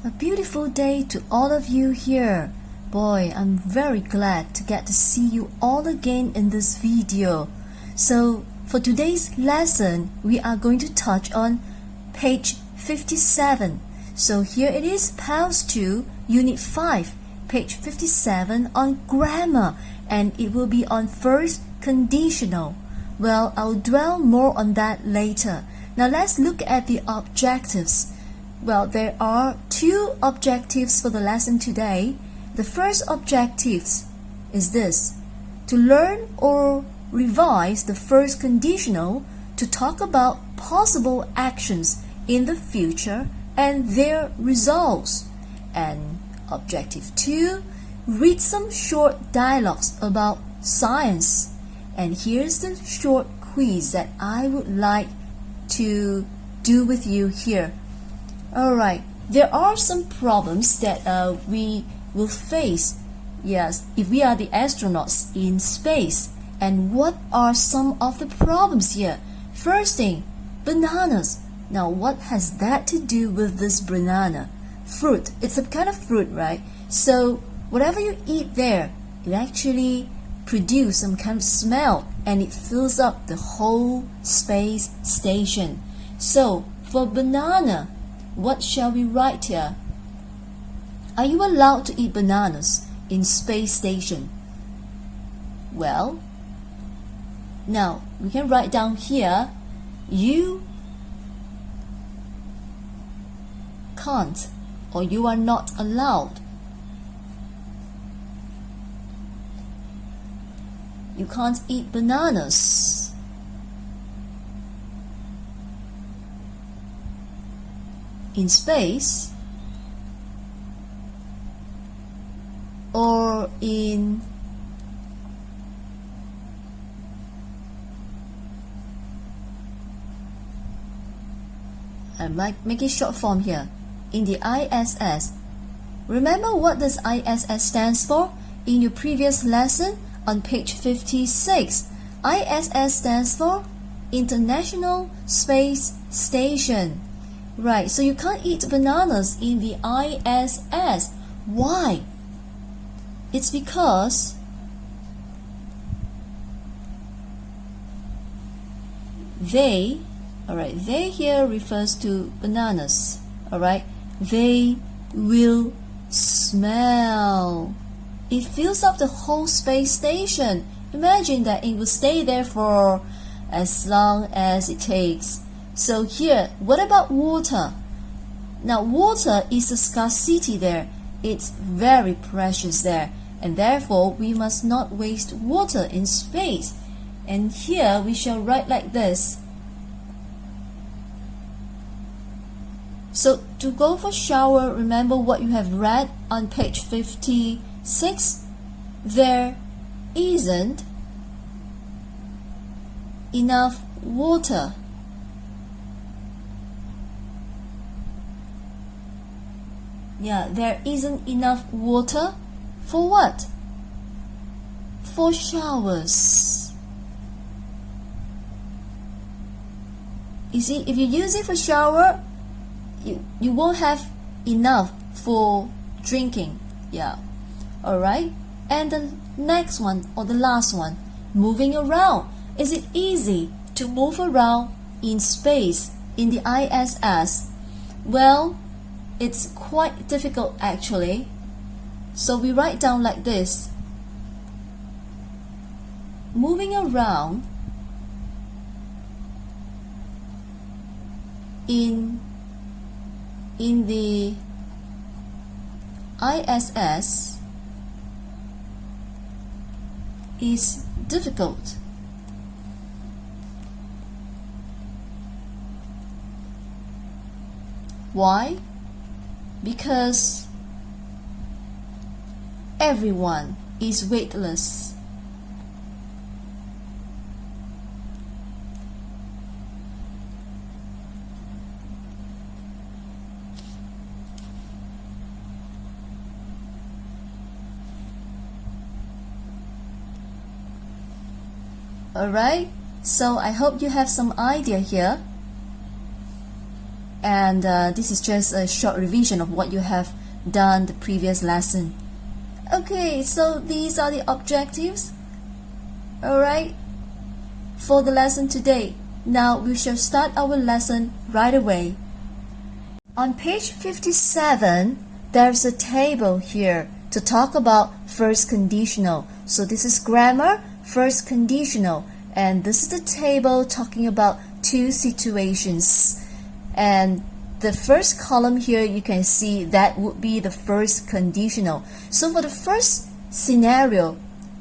A beautiful day to all of you here. Boy, I'm very glad to get to see you all again in this video. So, for today's lesson, we are going to touch on page 57. So here it is, Pals 2, Unit 5, page 57 on grammar, and it will be on first conditional. Well, I'll dwell more on that later. Now let's look at the objectives. Well, there are two objectives for the lesson today. The first objective is this: to learn or revise the first conditional to talk about possible actions in the future and their results. And objective 2, read some short dialogues about science. And here's the short quiz that I would like to do with you here. Alright, there are some problems that we will face, yes, if we are the astronauts in space. And what are some of the problems here? First thing, bananas. Now, what has that to do with this banana? Fruit. It's a kind of fruit, right? So, whatever you eat there, it actually produces some kind of smell, and it fills up the whole space station. So, for banana, what shall we write here? Are you allowed to eat bananas in space station? Well, now we can write down here, you can't, or you are not allowed. You can't eat bananas in space or in I'm like making short form here, in the ISS. Remember what this ISS stands for in your previous lesson on page 56. ISS stands for International Space Station. Right, so you can't eat bananas in the ISS. Why? It's because they here refers to bananas. Alright, they will smell. It fills up the whole space station. Imagine that it will stay there for as long as it takes. So here, what about water? Now, water is a scarcity there. It's very precious there, and therefore we must not waste water in space. And here we shall write like this. So to go for shower, remember what you have read on page 56. There isn't enough water. Yeah, there isn't enough water for what? For showers. You see, if you use it for shower, you won't have enough for drinking. Yeah. Alright. And the next one, or the last one, moving around. Is it easy to move around in space in the ISS? Well, it's quite difficult actually. So we write down like this. Moving around in the ISS is difficult. Why? Because everyone is weightless. Alright, so I hope you have some idea here. and this is just a short revision of what you have done the previous lesson. Okay, so these are the objectives, alright, for the lesson today. Now we shall start our lesson right away. On page 57, there's a table here to talk about first conditional. So this is grammar, first conditional, and this is the table talking about two situations. And the first column here, you can see that would be the first conditional. So for the first scenario,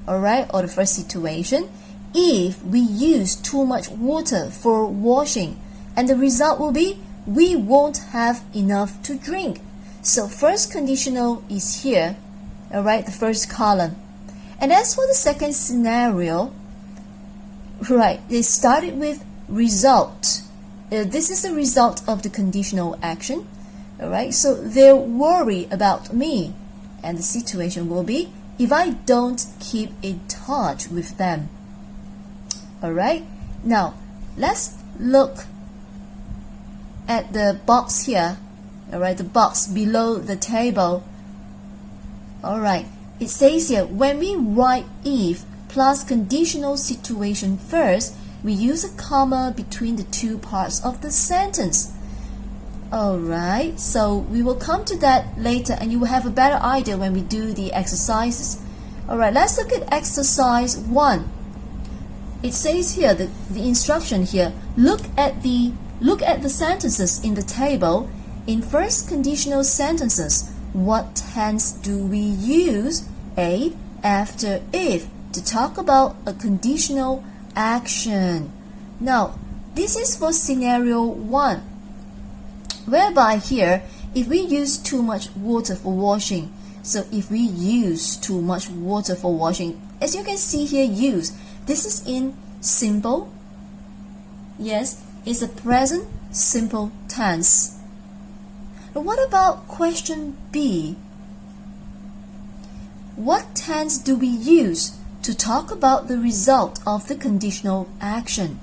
alright, or the first situation, if we use too much water for washing, and the result will be we won't have enough to drink. So first conditional is here, alright, the first column. And as for the second scenario, right, it started with result. This is the result of the conditional action, alright, so they'll worry about me, and the situation will be if I don't keep in touch with them. Alright, now let's look at the box here, alright, the box below the table. Alright, it says here, when we write if plus conditional situation first, we use a comma between the two parts of the sentence. Alright, so we will come to that later, and you will have a better idea when we do the exercises. Alright, let's look at exercise 1. It says here, the instruction here, look at the sentences in the table. In first conditional sentences, what tense do we use? A, after if, to talk about a conditional action. Now, this is for scenario 1, whereby here, if we use too much water for washing, so if we use too much water for washing, as you can see here, use, this is in simple, yes, it's a present simple tense. But what about question B? What tense do we use to talk about the result of the conditional action?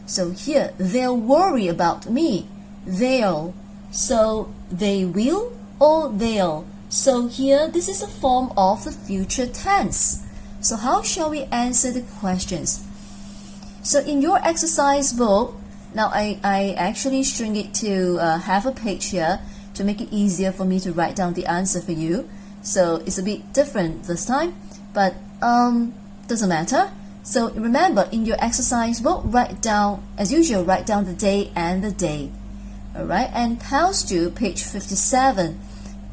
So here, they'll worry about me. They'll. So they will or they'll. So here, this is a form of the future tense. So how shall we answer the questions? So in your exercise book, now I actually shrink it to half a page here to make it easier for me to write down the answer for you. So it's a bit different this time, but doesn't matter. So remember, in your exercise book, write down, as usual, write down the day and the day. Alright, and pause to page 57,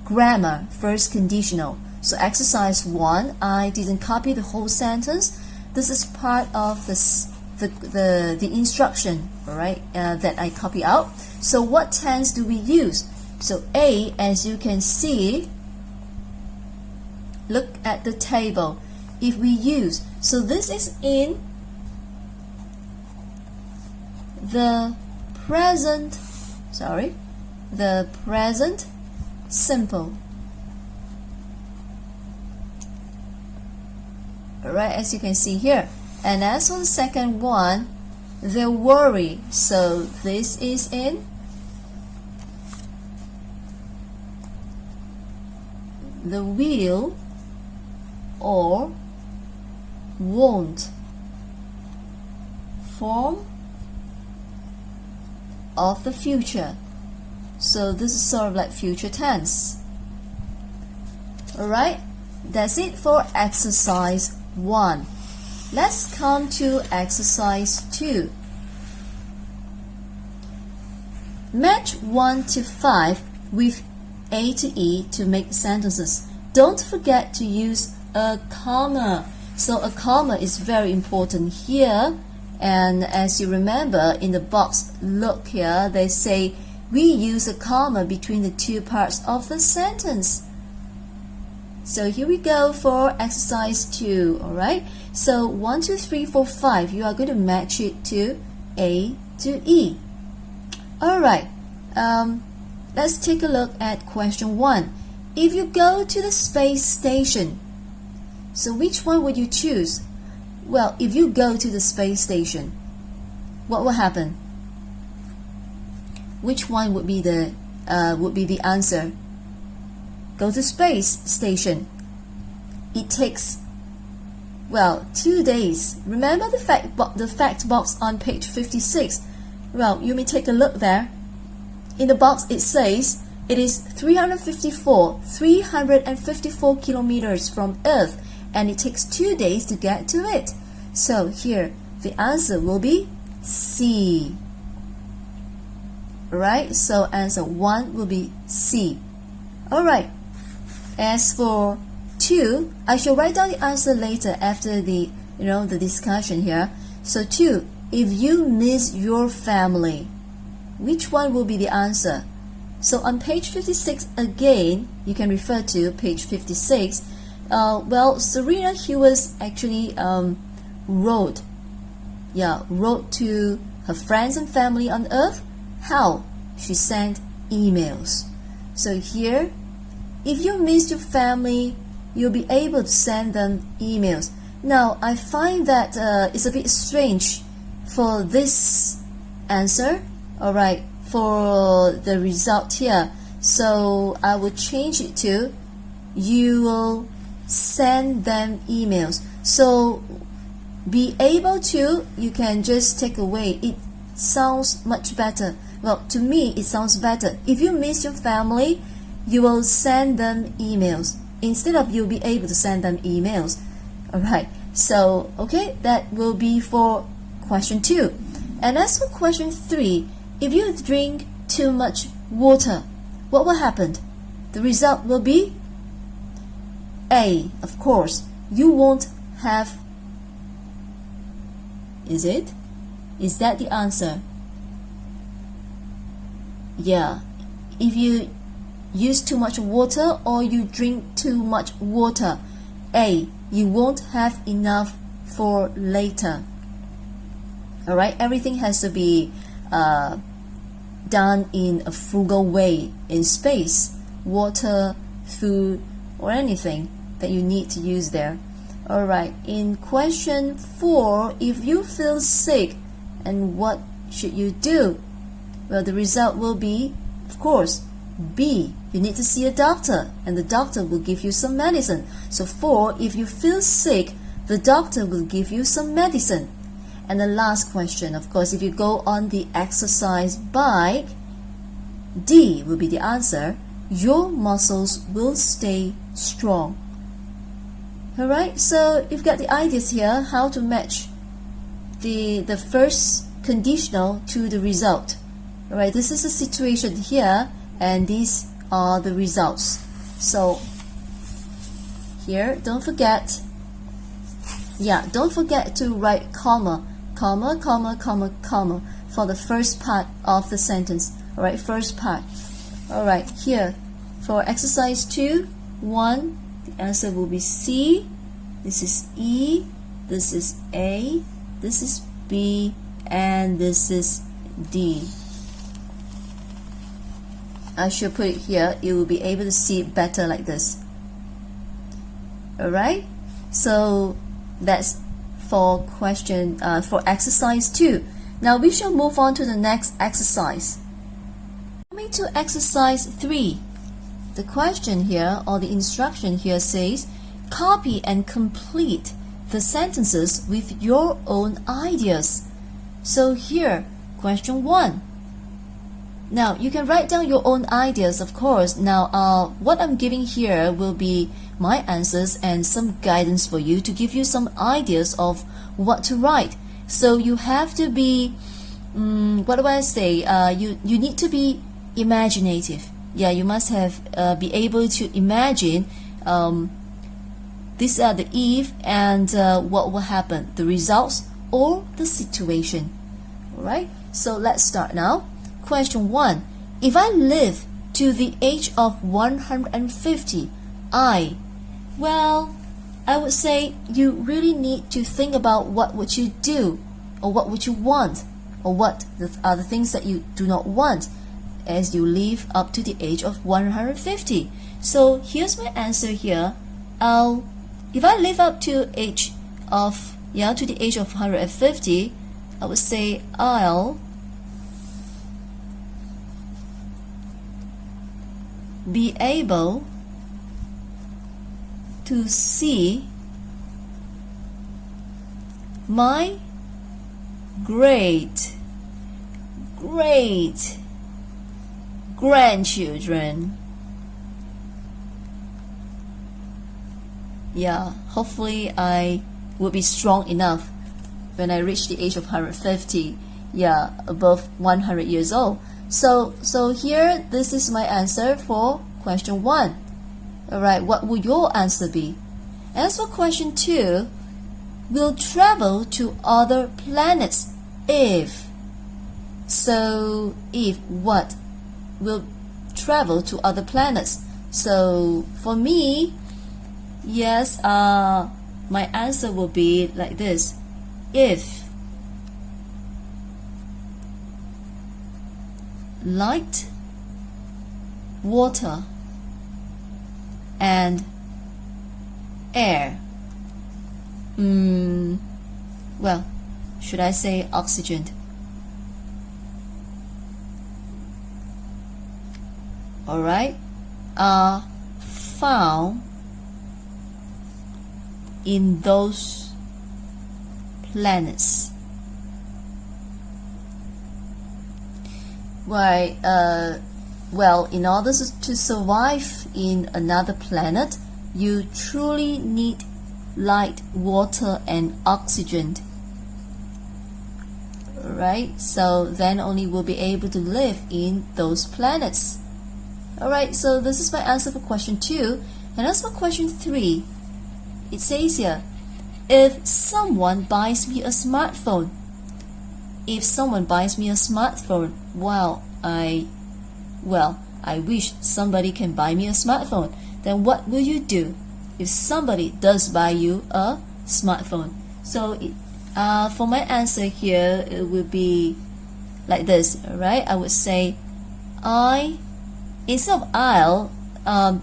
grammar, first conditional. So exercise 1, I didn't copy the whole sentence. This is part of the instruction, alright, that I copy out. So what tense do we use? So A, as you can see, look at the table. If we use, so this is in the present simple. Alright, as you can see here. And as for the second one, they worry. So this is in the will or won't form of the future. So this is sort of like future tense. Alright, that's it for exercise 1. Let's come to exercise 2. Match 1 to 5 with A to E to make sentences. Don't forget to use a comma. So a comma is very important here. And as you remember, in the box, look here, they say we use a comma between the two parts of the sentence. So here we go for exercise 2, alright? So 1, 2, 3, 4, 5, you are going to match it to A to E. Alright, let's take a look at question 1. If you go to the space station, so which one would you choose? Well, if you go to the space station, what will happen? which one would be the answer? Go to space station. It takes, well, 2 days. Remember the fact box on page 56? Well, you may take a look there. In the box it says it is 354 kilometers from Earth, and it takes 2 days to get to it. So here the answer will be C. Alright, so answer 1 will be C. Alright, as for 2, I shall write down the answer later after the discussion here. So 2, if you miss your family, which one will be the answer? So on page 56 again, you can refer to page 56. Well, Serena Hewes actually wrote to her friends and family on Earth. How? She sent emails. So here, if you miss your family, you'll be able to send them emails. Now, I find that it's a bit strange for this answer, alright, for the result here. So I will change it to you will send them emails. So be able to, you can just take away. It sounds much better. Well, to me, it sounds better. If you miss your family, you will send them emails instead of you'll be able to send them emails. Alright, so okay, that will be for question 2. And as for question 3, if you drink too much water, what will happen? The result will be A, of course. You won't have. Is it? Is that the answer? Yeah. If you use too much water or you drink too much water, A, you won't have enough for later. Alright, everything has to be done in a frugal way in space. Water, food, or anything that you need to use there. Alright, in question 4, if you feel sick, and what should you do? Well, the result will be, of course, B. You need to see a doctor, and the doctor will give you some medicine. So 4, if you feel sick, the doctor will give you some medicine. And the last question, of course, if you go on the exercise bike, D will be the answer. Your muscles will stay strong. Alright, so you've got the ideas here how to match the first conditional to the result. Alright, this is the situation here, and these are the results. So here, don't forget to write comma for the first part of the sentence. Alright, first part. Alright, here for exercise 2, 1, the answer will be C. This is E, this is A, this is B, and this is D. I should put it here. You will be able to see it better like this. Alright, so that's for question for exercise 2. Now we shall move on to the next exercise. Coming to exercise 3, the question here or the instruction here says, copy and complete the sentences with your own ideas. So here, question 1. Now you can write down your own ideas, of course. Now what I'm giving here will be my answers and some guidance for you to give you some ideas of what to write. So you have to be what do I say, you need to be imaginative. Yeah, you must have be able to imagine these are the if and what will happen, the results or the situation. Alright, so let's start now. Question 1. If I live to the age of 150, I would say you really need to think about what would you do, or what would you want, or what are the things that you do not want as you live up to the age of 150. So here's my answer here. If I live up to the age of 150, I would say I'll be able to see my great grandchildren. Yeah, hopefully I will be strong enough when I reach the age of 150. Yeah, above 100 years old. So here, this is my answer for question 1. Alright, what will your answer be? As for question 2, will travel to other planets if. So if what? Will travel to other planets. So for me, yes, my answer will be like this. If light, water, and air. Well, should I say oxygen? Alright, are found in those planets. Why, well, in order to survive in another planet, you truly need light, water, and oxygen. Alright, so then only we'll be able to live in those planets. Alright, so this is my answer for question 2. And as for question 3, it says here, if someone buys me a smartphone, I wish somebody can buy me a smartphone. Then what will you do if somebody does buy you a smartphone? So for my answer here, it will be like this, alright? I would say instead of I'll,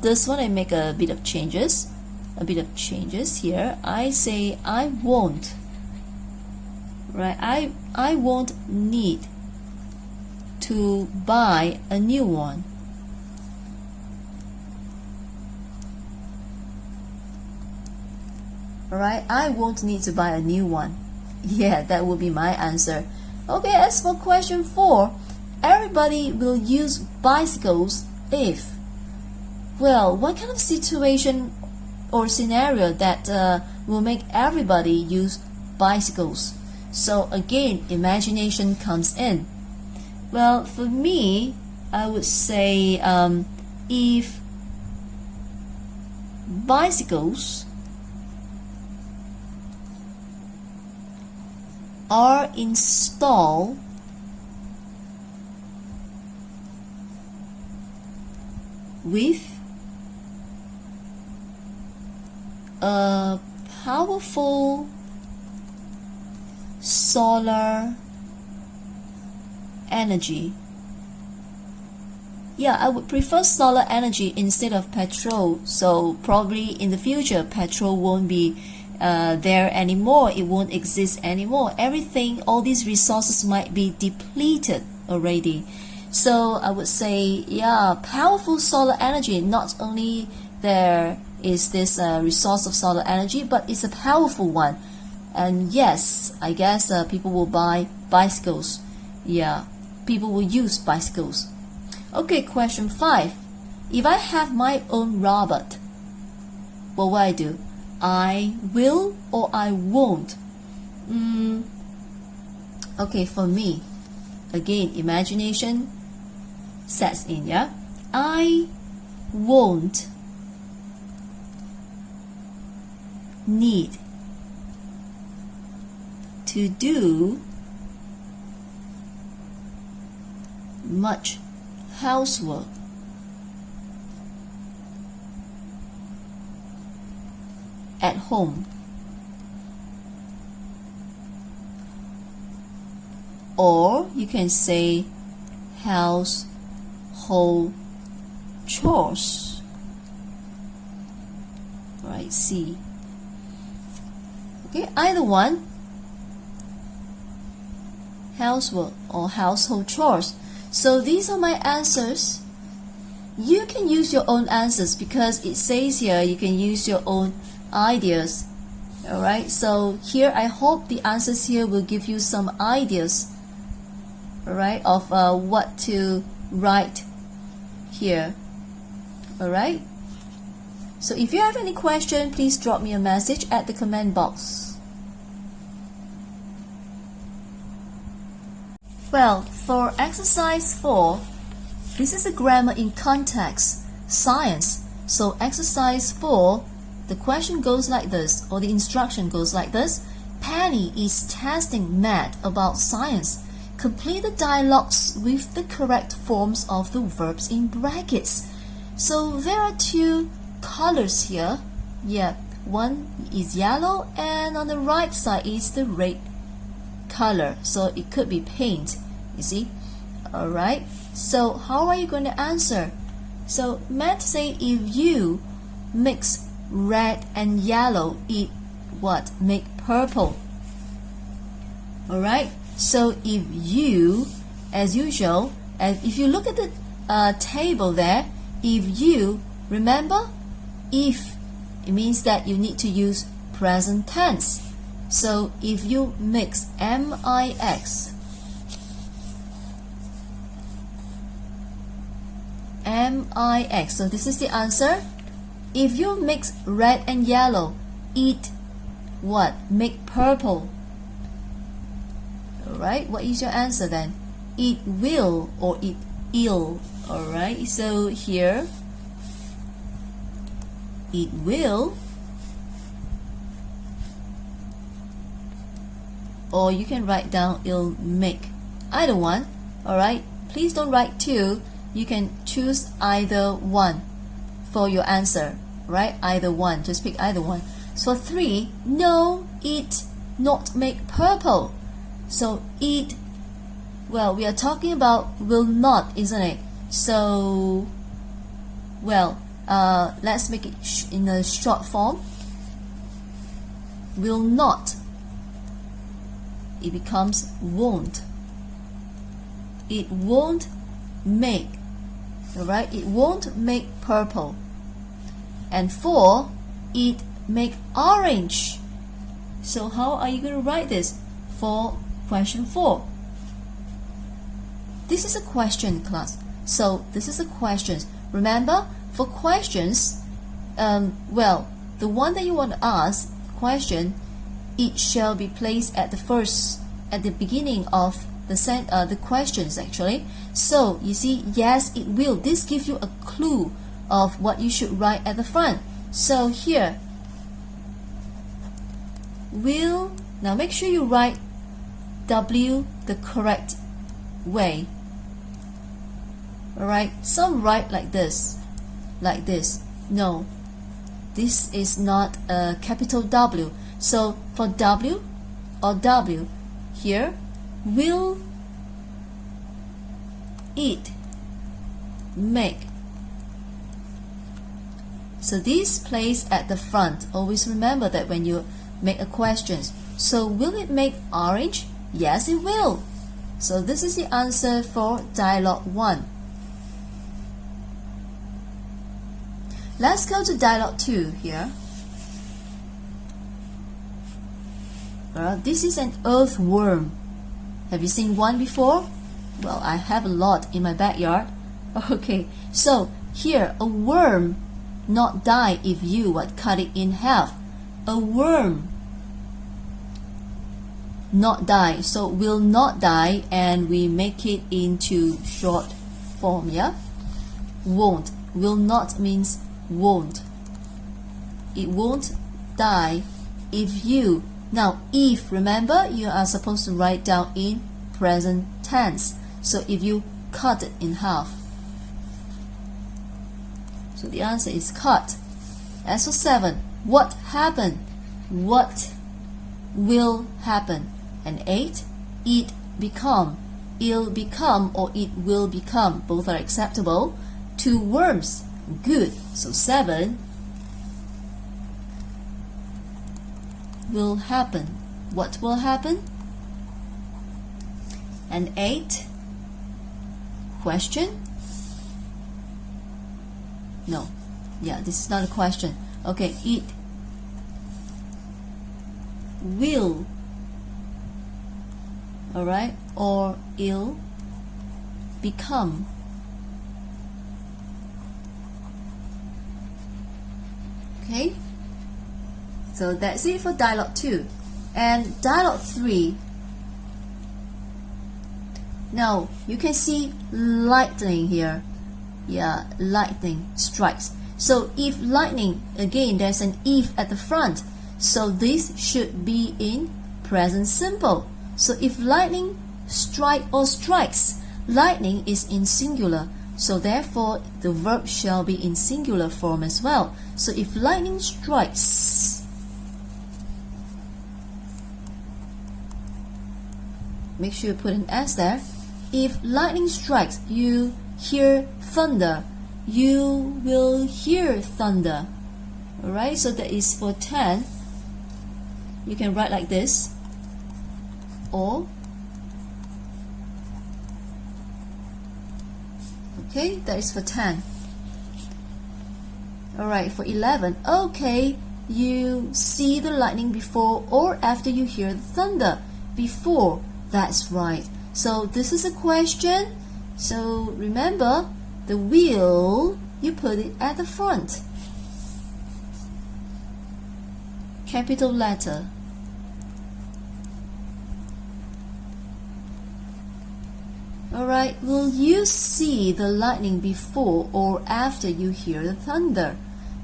this one I make a bit of changes here. I say I won't, right? I won't need to buy a new one. Alright, I won't need to buy a new one. Yeah, that will be my answer. Okay, as for question 4, everybody will use bicycles if. Well, what kind of situation or scenario that will make everybody use bicycles? So again, imagination comes in. Well, for me, I would say if bicycles are installed with a powerful solar energy. Yeah, I would prefer solar energy instead of petrol. So probably in the future, petrol won't be there anymore. It won't exist anymore. Everything, all these resources might be depleted already. So I would say, yeah, powerful solar energy. Not only there is this resource of solar energy, but it's a powerful one. And yes, I guess people will buy bicycles. Yeah, people will use bicycles. Okay, question 5. If I have my own robot, what will I do? I will or I won't? Okay, for me, again, imagination sets in, yeah? I won't need to do much housework. At home. Or you can say household chores. Right, C. Okay, either one. Housework or household chores. So these are my answers you can use your own answers because it says here you can use your own ideas. Alright, so here I hope the answers here will give you some ideas, alright, of what to write here. Alright, so if you have any question, please drop me a message at the comment box. Well, for exercise 4, this is a grammar in context, science. So exercise 4, the question goes like this, or the instruction goes like this. Penny is testing Matt about science. Complete the dialogues with the correct forms of the verbs in brackets. So there are two colors here. Yeah, one is yellow and on the right side is the red color. So it could be paint, you see. Alright, so how are you going to answer? So Matt say if you mix red and yellow, it what? Make purple. Alright, so if you, as usual, and if you look at the table there, if you, remember, if, it means that you need to use present tense. So if you mix mix, so this is the answer. If you mix red and yellow, it what? Make purple. Alright, what is your answer then? It will or it ill. Alright, so here it will, or you can write down it'll make. Either one. Alright, please don't write two. You can choose either one for your answer. Right, either one, just pick either one. So 3, no, it not make purple. So it, well, we are talking about will not, isn't it? So, well, let's make it in a short form. Will not, it becomes won't. It won't make. Alright, it won't make purple. And 4, it make orange. So how are you going to write this for question 4? This is a question, class. So this is a question. Remember, for questions, well, the one that you want to ask question, it shall be placed at the beginning of the questions actually. So you see, yes, it will. This gives you a clue of what you should write at the front. So here, will, now make sure you write W the correct way. Alright, some write like this. No, this is not a capital W. So for W or W here, will it make. So this place at the front. Always remember that when you make a question. So will it make orange? Yes, it will. So this is the answer for dialogue 1. Let's go to dialogue 2 here. This is an earthworm. Have you seen one before? Well, I have a lot in my backyard. Okay, so here, a worm not die if you would cut it in half. A worm not die, so will not die, and we make it into short form, yeah? Won't. Will not means won't. It won't die if you. Now, if, remember, you are supposed to write down in present tense. So if you cut it in half. So the answer is cut. As for 7, what happened? What will happen? And 8, it become. It'll become or it will become. Both are acceptable. 2 worms. Good. So 7 will happen. What will happen? And 8, question. No. Yeah, this is not a question. Okay, it will, alright, or ill become. Okay, so that's it for dialogue 2. And dialogue 3, now you can see lightning here. Yeah, lightning strikes. So if lightning, again there's an if at the front, so this should be in present simple. So if lightning strike or strikes, lightning is in singular, so therefore the verb shall be in singular form as well. So if lightning strikes, make sure you put an S there. If lightning strikes, you hear thunder. You will hear thunder. Alright, so that is for 10. You can write like this, or okay, that is for 10. Alright, for 11, okay, you see the lightning before or after you hear the thunder. Before, that's right. So this is a question. So remember, the will, you put it at the front. Capital letter. Alright, will you see the lightning before or after you hear the thunder?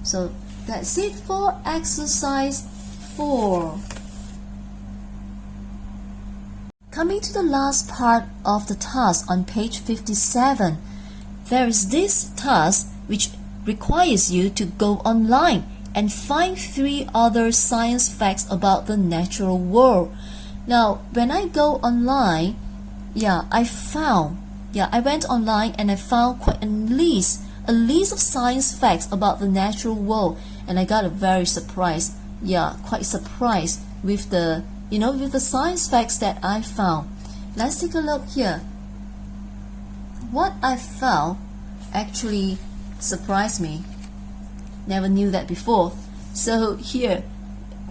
So that's it for exercise 4. Coming to the last part of the task on page 57, there is this task which requires you to go online and find 3 other science facts about the natural world. Now, when I go online, I went online and I found quite a list of science facts about the natural world, and I got a very surprised, quite surprised with the science facts that I found. Let's take a look here. What I found actually surprised me. Never knew that before. So here,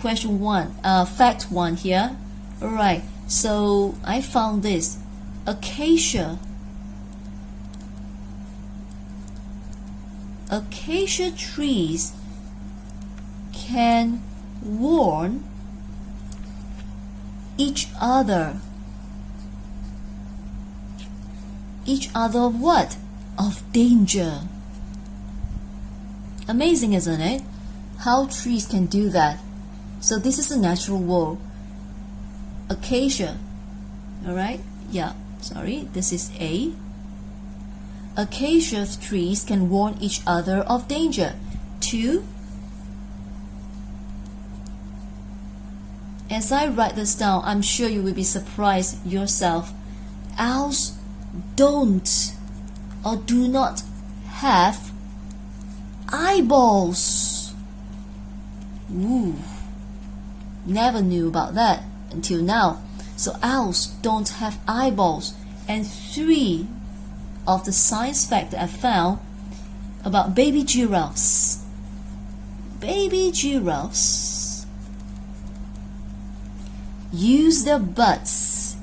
question 1, fact 1 here. Alright, so I found this. Acacia trees can warn each other of what? Of danger. Amazing, isn't it? How trees can do that. So this is a natural world. Acacia, alright? This is A. Acacia trees can warn each other of danger. 2. As I write this down, I'm sure you will be surprised yourself. Owls don't or do not have eyeballs. Ooh, never knew about that until now. So owls don't have eyeballs. And 3 of the science fact that I found about baby giraffes. Baby giraffes use their butts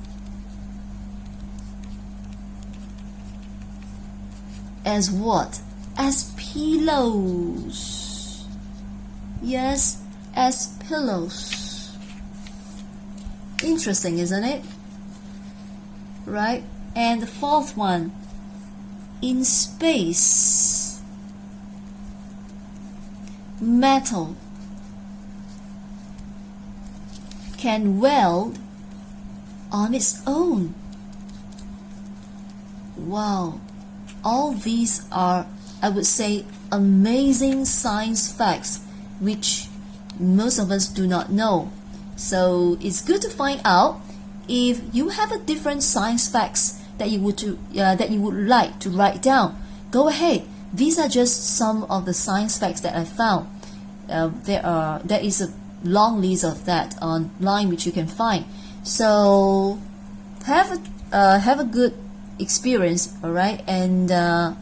as what? As pillows. Yes, as pillows. Interesting, isn't it? Right? And the 4th one, in space, metal can weld on its own. Wow, all these are, I would say, amazing science facts which most of us do not know. So it's good to find out. If you have a different science facts that you would like to write down, go ahead. These are just some of the science facts that I found. There is a long list of that online which you can find. So have a good experience, all right, and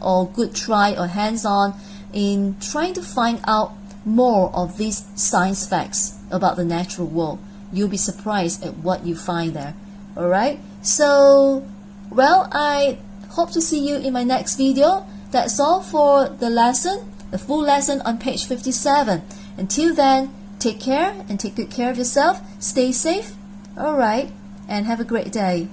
or good try or hands-on in trying to find out more of these science facts about the natural world. You'll be surprised at what you find there. Alright, so well, I hope to see you in my next video. That's all for the lesson, the full lesson on page 57. Until then, take care and take good care of yourself. Stay safe. Alright, and have a great day.